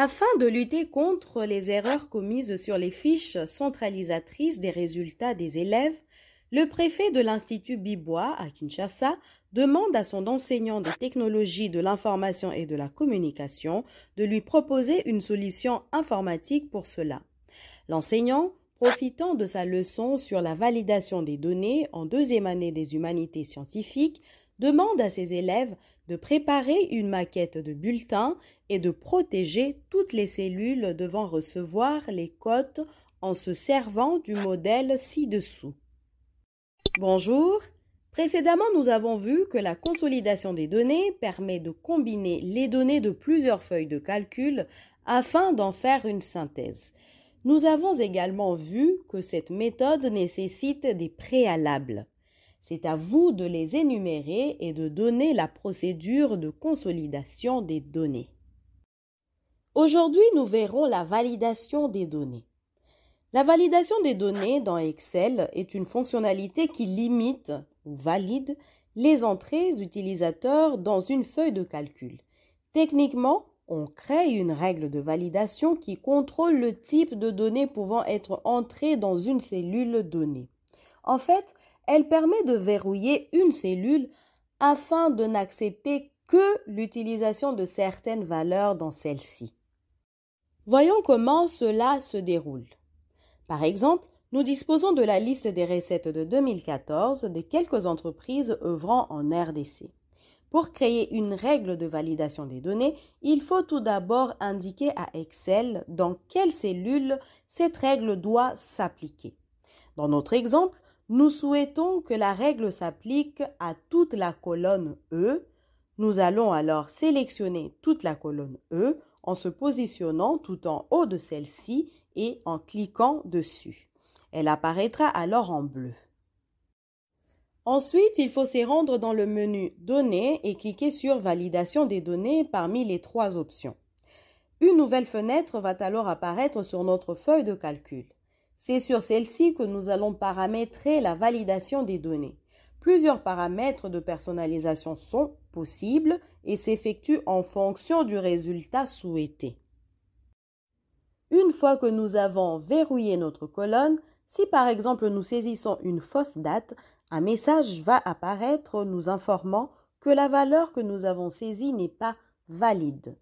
Afin de lutter contre les erreurs commises sur les fiches centralisatrices des résultats des élèves, le préfet de l'Institut Bibois à Kinshasa demande à son enseignant de technologie de l'information et de la communication de lui proposer une solution informatique pour cela. L'enseignant, profitant de sa leçon sur la validation des données en deuxième année des humanités scientifiques, demande à ses élèves de préparer une maquette de bulletin et de protéger toutes les cellules devant recevoir les cotes en se servant du modèle ci-dessous. Bonjour. Précédemment, nous avons vu que la consolidation des données permet de combiner les données de plusieurs feuilles de calcul afin d'en faire une synthèse. Nous avons également vu que cette méthode nécessite des préalables. C'est à vous de les énumérer et de donner la procédure de consolidation des données. Aujourd'hui, nous verrons la validation des données. La validation des données dans Excel est une fonctionnalité qui limite ou valide les entrées utilisateurs dans une feuille de calcul. Techniquement, on crée une règle de validation qui contrôle le type de données pouvant être entrées dans une cellule donnée. En fait, elle permet de verrouiller une cellule afin de n'accepter que l'utilisation de certaines valeurs dans celle-ci. Voyons comment cela se déroule. Par exemple, nous disposons de la liste des recettes de 2014 de quelques entreprises œuvrant en RDC. Pour créer une règle de validation des données, il faut tout d'abord indiquer à Excel dans quelle cellule cette règle doit s'appliquer. Dans notre exemple, nous souhaitons que la règle s'applique à toute la colonne E. Nous allons alors sélectionner toute la colonne E en se positionnant tout en haut de celle-ci et en cliquant dessus. Elle apparaîtra alors en bleu. Ensuite, il faut s'y rendre dans le menu Données et cliquer sur Validation des données parmi les trois options. Une nouvelle fenêtre va alors apparaître sur notre feuille de calcul. C'est sur celle-ci que nous allons paramétrer la validation des données. Plusieurs paramètres de personnalisation sont possibles et s'effectuent en fonction du résultat souhaité. Une fois que nous avons verrouillé notre colonne, si par exemple nous saisissons une fausse date, un message va apparaître nous informant que la valeur que nous avons saisie n'est pas valide.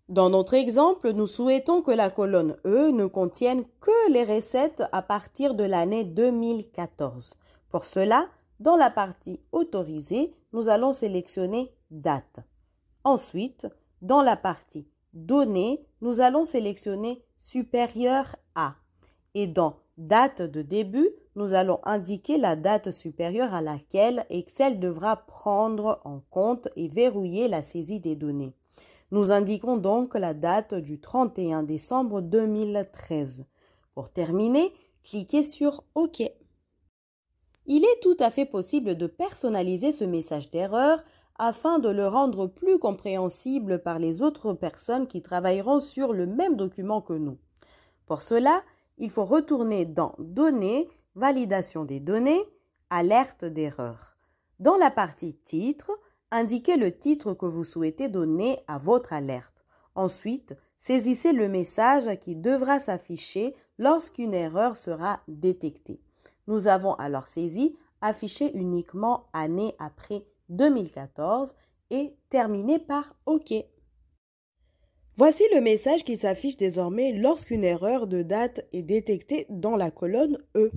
Dans notre exemple, nous souhaitons que la colonne E ne contienne que les recettes à partir de l'année 2014. Pour cela, dans la partie Autorisée, nous allons sélectionner Date. Ensuite, dans la partie Données, nous allons sélectionner Supérieur à. Et dans Date de début, nous allons indiquer la date supérieure à laquelle Excel devra prendre en compte et verrouiller la saisie des données. Nous indiquons donc la date du 31 décembre 2013. Pour terminer, cliquez sur OK. Il est tout à fait possible de personnaliser ce message d'erreur afin de le rendre plus compréhensible par les autres personnes qui travailleront sur le même document que nous. Pour cela, il faut retourner dans Données, Validation des données, Alerte d'erreur. Dans la partie Titre, indiquez le titre que vous souhaitez donner à votre alerte. Ensuite, saisissez le message qui devra s'afficher lorsqu'une erreur sera détectée. Nous avons alors saisi Afficher uniquement année après 2014 et terminé par OK. Voici le message qui s'affiche désormais lorsqu'une erreur de date est détectée dans la colonne E.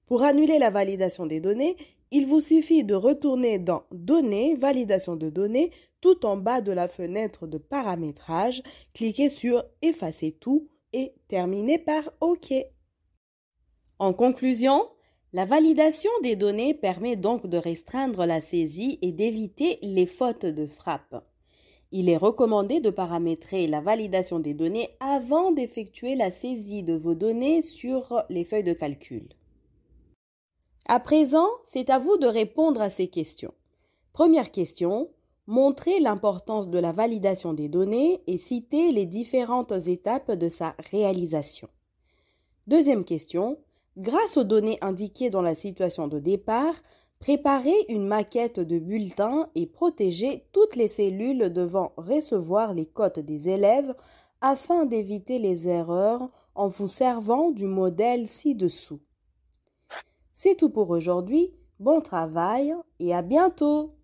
Pour annuler la validation des données, il vous suffit de retourner dans Données, Validation de données, tout en bas de la fenêtre de paramétrage, cliquez sur Effacer tout et terminez par OK. En conclusion, la validation des données permet donc de restreindre la saisie et d'éviter les fautes de frappe. Il est recommandé de paramétrer la validation des données avant d'effectuer la saisie de vos données sur les feuilles de calcul. À présent, c'est à vous de répondre à ces questions. Première question, montrez l'importance de la validation des données et citez les différentes étapes de sa réalisation. Deuxième question, grâce aux données indiquées dans la situation de départ, Préparez une maquette de bulletin et protégez toutes les cellules devant recevoir les cotes des élèves afin d'éviter les erreurs en vous servant du modèle ci-dessous. C'est tout pour aujourd'hui. Bon travail et à bientôt!